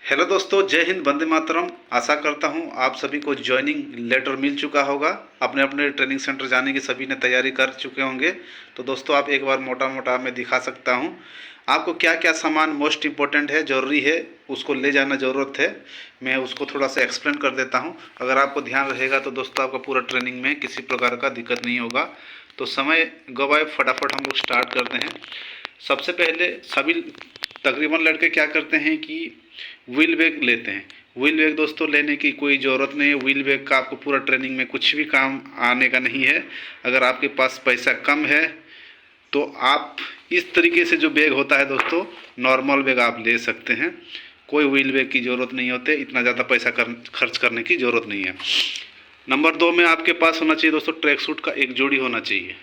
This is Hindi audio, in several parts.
हेलो दोस्तों, जय हिंद, वंदे मातरम। आशा करता हूं आप सभी को ज्वाइनिंग लेटर मिल चुका होगा। अपने अपने ट्रेनिंग सेंटर जाने की सभी ने तैयारी कर चुके होंगे। तो दोस्तों, आप एक बार मोटा मोटा मैं दिखा सकता हूं आपको क्या क्या सामान मोस्ट इम्पोर्टेंट है, ज़रूरी है, उसको ले जाना ज़रूरत है। मैं उसको थोड़ा सा एक्सप्लेन कर देता हूँ। अगर आपको ध्यान रहेगा तो दोस्तों आपका पूरा ट्रेनिंग में किसी प्रकार का दिक्कत नहीं होगा। तो समय गवाए फटाफट हम लोग स्टार्ट करते हैं। सबसे पहले सभी तकरीबन लड़के क्या करते हैं कि व्हील बैग लेते हैं। व्हील बैग दोस्तों लेने की कोई ज़रूरत नहीं है। व्हील बैग का आपको पूरा ट्रेनिंग में कुछ भी काम आने का नहीं है। अगर आपके पास पैसा कम है तो आप इस तरीके से जो बैग होता है दोस्तों, नॉर्मल बैग आप ले सकते हैं। कोई व्हील बैग की ज़रूरत नहीं होती, इतना ज़्यादा पैसा खर्च करने की ज़रूरत नहीं है। नंबर 2 में आपके पास होना चाहिए दोस्तों, ट्रैक सूट का एक जोड़ी होना चाहिए।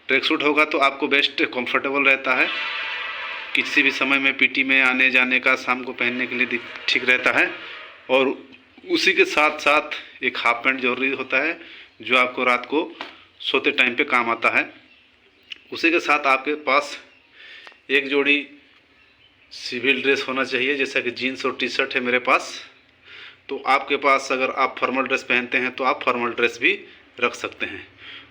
ट्रैक सूट होगा तो आपको बेस्ट कंफर्टेबल रहता है, किसी भी समय में पीटी में आने जाने का, शाम को पहनने के लिए ठीक रहता है। और उसी के साथ साथ एक हाफ पैंट जरूरी होता है जो आपको रात को सोते टाइम पे काम आता है। उसी के साथ आपके पास एक जोड़ी सिविल ड्रेस होना चाहिए, जैसा कि जीन्स और टी शर्ट है मेरे पास। तो आपके पास अगर आप फॉर्मल ड्रेस पहनते हैं तो आप फॉर्मल ड्रेस भी रख सकते हैं।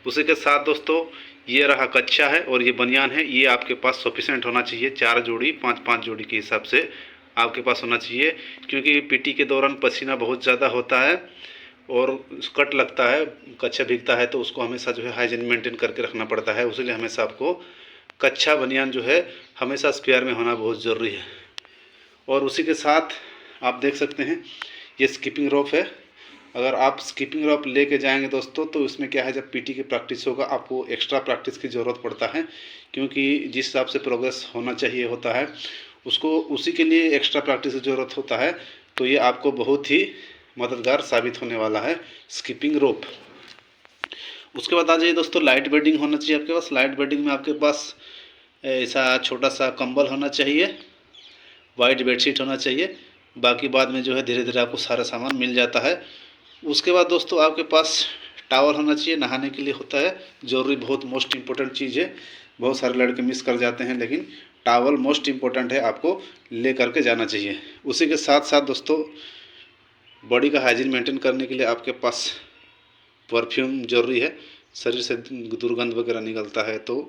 उसी के साथ दोस्तों, ये रहा कच्चा है और ये बनियान है, ये आपके पास सफिशेंट होना चाहिए। 4 जोड़ी 5-5 जोड़ी के हिसाब से आपके पास होना चाहिए, क्योंकि पीटी के दौरान पसीना बहुत ज़्यादा होता है और कट लगता है, कच्चा भीगता है, तो उसको हमेशा जो है हाइजीन मेंटेन करके रखना पड़ता है। उसीलिए हमेशा आपको कच्चा बनियान जो है हमेशा स्पेयर में होना बहुत ज़रूरी है। और उसी के साथ आप देख सकते हैं ये स्किपिंग रोप है। अगर आप स्किपिंग रोप लेके जाएंगे दोस्तों तो इसमें क्या है, जब पीटी की प्रैक्टिस होगा आपको एक्स्ट्रा प्रैक्टिस की ज़रूरत पड़ता है, क्योंकि जिस हिसाब से प्रोग्रेस होना चाहिए होता है उसको उसी के लिए एक्स्ट्रा प्रैक्टिस की ज़रूरत होता है। तो ये आपको बहुत ही मददगार साबित होने वाला है स्किपिंग रोप। उसके बाद आ जाइए दोस्तों, लाइट बेडिंग होना चाहिए आपके पास। लाइट बेडिंग में आपके पास ऐसा छोटा सा कंबल होना चाहिए, वाइट बेडशीट होना चाहिए। बाकी बाद में जो है धीरे धीरे आपको सारा सामान मिल जाता है। उसके बाद दोस्तों आपके पास टावल होना चाहिए, नहाने के लिए होता है ज़रूरी, बहुत मोस्ट इम्पोर्टेंट चीज़ है। बहुत सारे लड़के मिस कर जाते हैं, लेकिन टावल मोस्ट इम्पोर्टेंट है, आपको ले करके जाना चाहिए। उसी के साथ साथ दोस्तों, बॉडी का हाइजीन मेंटेन करने के लिए आपके पास परफ्यूम ज़रूरी है। शरीर से दुर्गंध वगैरह निकलता है तो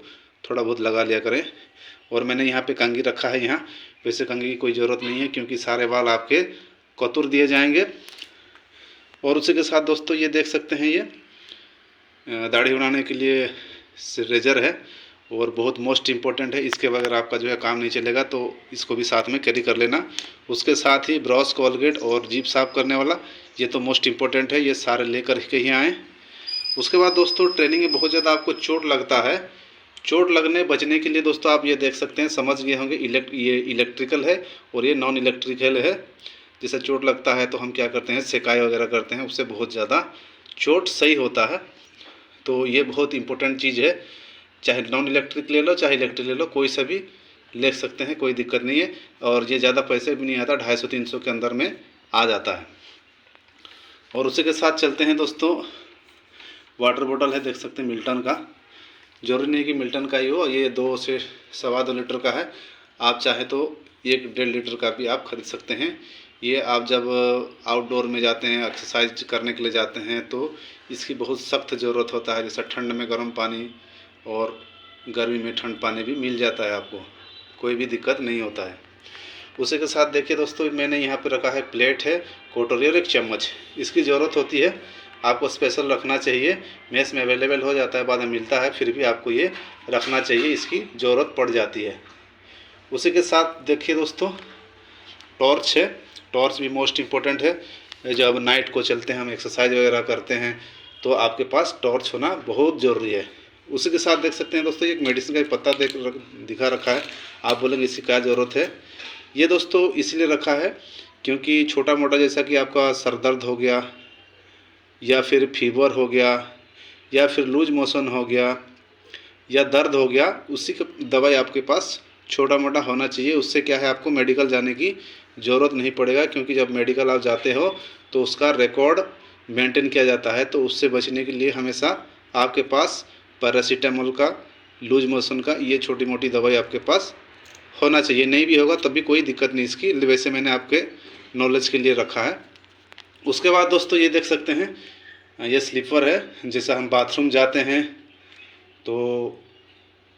थोड़ा बहुत लगा लिया करें। और मैंने यहाँ पे कंघी रखा है, यहाँ वैसे कंघी की कोई ज़रूरत नहीं है, क्योंकि सारे बाल आपके कतुर दिए जाएंगे। और उसी के साथ दोस्तों ये देख सकते हैं, ये दाढ़ी बनाने के लिए रेजर है और बहुत मोस्ट इम्पोर्टेंट है। इसके बगैर आपका जो है काम नहीं चलेगा, तो इसको भी साथ में कैरी कर लेना। उसके साथ ही ब्रश, कोलगेट और जीभ साफ करने वाला, ये तो मोस्ट इम्पोर्टेंट है, ये सारे लेकर के ही आएँ। उसके बाद दोस्तों, ट्रेनिंग में बहुत ज़्यादा आपको चोट लगता है। चोट लगने बचने के लिए दोस्तों आप ये देख सकते हैं, समझ गए होंगे, ये इलेक्ट्रिकल है और ये नॉन इलेक्ट्रिकल है। जैसे चोट लगता है तो हम क्या करते हैं, सेकाई वगैरह करते हैं, उससे बहुत ज़्यादा चोट सही होता है। तो ये बहुत इंपॉर्टेंट चीज़ है। चाहे नॉन इलेक्ट्रिक ले लो चाहे इलेक्ट्रिक ले लो, कोई सा भी ले सकते हैं, कोई दिक्कत नहीं है। और ये ज़्यादा पैसे भी नहीं आता, 250-300 के अंदर में आ जाता है। और उसी के साथ चलते हैं दोस्तों, वाटर बॉटल है, देख सकते हैं मिल्टन का। जरूरी नहीं कि मिल्टन का ही हो, ये 2 से 2.25 लीटर का है। आप चाहे तो 1-1.5 लीटर का भी आप खरीद सकते हैं। ये आप जब आउटडोर में जाते हैं, एक्सरसाइज करने के लिए जाते हैं, तो इसकी बहुत सख्त ज़रूरत होता है। जैसे ठंड में गर्म पानी और गर्मी में ठंड पानी भी मिल जाता है, आपको कोई भी दिक्कत नहीं होता है। उसी के साथ देखिए दोस्तों, मैंने यहाँ पे रखा है, प्लेट है, कटोरी और एक चम्मच। इसकी ज़रूरत होती है, आपको स्पेशल रखना चाहिए। मेस में अवेलेबल हो जाता है, बाद में मिलता है, फिर भी आपको ये रखना चाहिए, इसकी ज़रूरत पड़ जाती है। उसी के साथ देखिए दोस्तों, टॉर्च है। टॉर्च भी मोस्ट इम्पोर्टेंट है। जब नाइट को चलते हैं, हम एक्सरसाइज वगैरह करते हैं, तो आपके पास टॉर्च होना बहुत ज़रूरी है। उसी के साथ देख सकते हैं दोस्तों, एक मेडिसिन का पत्ता दिखा रखा है। आप बोलेंगे इसकी क्या ज़रूरत है। ये दोस्तों इसलिए रखा है क्योंकि छोटा मोटा, जैसा कि आपका सर दर्द हो गया या फिर फीवर हो गया या फिर लूज मोशन हो गया या दर्द हो गया, उसी का दवाई आपके पास छोटा मोटा होना चाहिए। उससे क्या है, आपको मेडिकल जाने की ज़रूरत नहीं पड़ेगा, क्योंकि जब मेडिकल आप जाते हो तो उसका रिकॉर्ड मेंटेन किया जाता है। तो उससे बचने के लिए हमेशा आपके पास पैरासीटामोल का, लूज मोशन का, ये छोटी मोटी दवाई आपके पास होना चाहिए। नहीं भी होगा तब भी कोई दिक्कत नहीं इसकी, वैसे मैंने आपके नॉलेज के लिए रखा है। उसके बाद दोस्तों ये देख सकते हैं, ये स्लीपर है। जैसा हम बाथरूम जाते हैं तो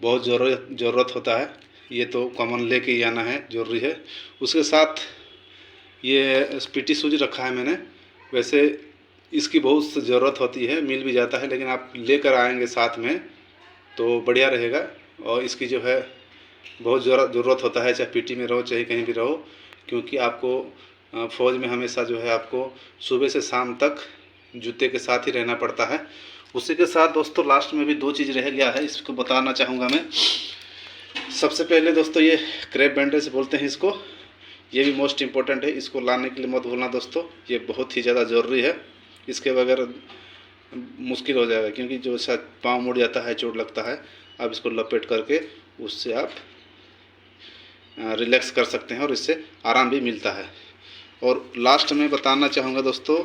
बहुत ज़रूरत होता है, ये तो कॉमन लेके ही आना है, ज़रूरी है। उसके साथ ये स्पीटी शूज रखा है मैंने। वैसे इसकी बहुत ज़रूरत होती है, मिल भी जाता है, लेकिन आप लेकर आएंगे साथ में तो बढ़िया रहेगा। और इसकी जो है बहुत ज़रूरत होता है, चाहे पीटी में रहो चाहे कहीं भी रहो, क्योंकि आपको फ़ौज में हमेशा जो है आपको सुबह से शाम तक जूते के साथ ही रहना पड़ता है। उसी के साथ दोस्तों लास्ट में भी 2 चीज़ रह गया है, इसको बताना चाहूँगा मैं। सबसे पहले दोस्तों ये क्रैप बैंडेज बोलते हैं इसको, ये भी मोस्ट इम्पोर्टेंट है। इसको लाने के लिए मत भूलना दोस्तों, ये बहुत ही ज़्यादा ज़रूरी है। इसके बगैर मुश्किल हो जाएगा, क्योंकि जो शायद पाँव मुड़ जाता है, चोट लगता है। आप इसको लपेट करके उससे आप रिलैक्स कर सकते हैं और इससे आराम भी मिलता है। और लास्ट में बताना चाहूँगा दोस्तों,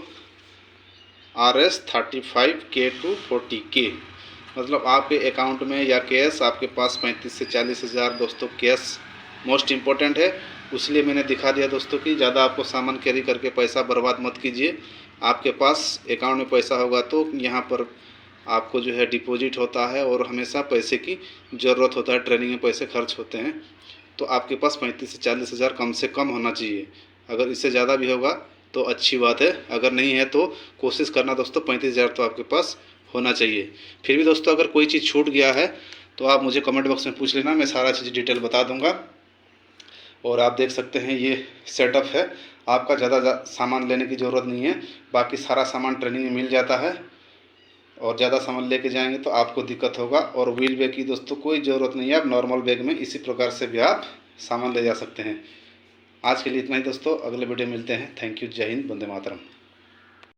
RS35 K240K, मतलब आपके अकाउंट में या कैश आपके पास 35 से 40 हज़ार दोस्तों कैश मोस्ट इम्पोर्टेंट है। इसलिए मैंने दिखा दिया दोस्तों कि ज़्यादा आपको सामान कैरी करके पैसा बर्बाद मत कीजिए। आपके पास अकाउंट में पैसा होगा तो यहाँ पर आपको जो है डिपॉजिट होता है, और हमेशा पैसे की ज़रूरत होता है, ट्रेनिंग में पैसे खर्च होते हैं। तो आपके पास 35 से 40 हज़ार कम से कम होना चाहिए। अगर इससे ज़्यादा भी होगा तो अच्छी बात है, अगर नहीं है तो कोशिश करना दोस्तों 35 हज़ार तो आपके पास होना चाहिए। फिर भी दोस्तों अगर कोई चीज़ छूट गया है तो आप मुझे कमेंट बॉक्स में पूछ लेना, मैं सारा चीज़ डिटेल बता दूंगा। और आप देख सकते हैं ये सेटअप है, आपका ज़्यादा सामान लेने की ज़रूरत नहीं है, बाकी सारा सामान ट्रेनिंग में मिल जाता है। और ज़्यादा सामान लेके जाएंगे तो आपको दिक्कत होगा। और व्हील बैग की दोस्तों कोई ज़रूरत नहीं है, आप नॉर्मल बैग में इसी प्रकार से भी आप सामान ले जा सकते हैं। आज के लिए इतना ही दोस्तों, अगले वीडियो मिलते हैं। थैंक यू, जय हिंद, वंदे मातरम।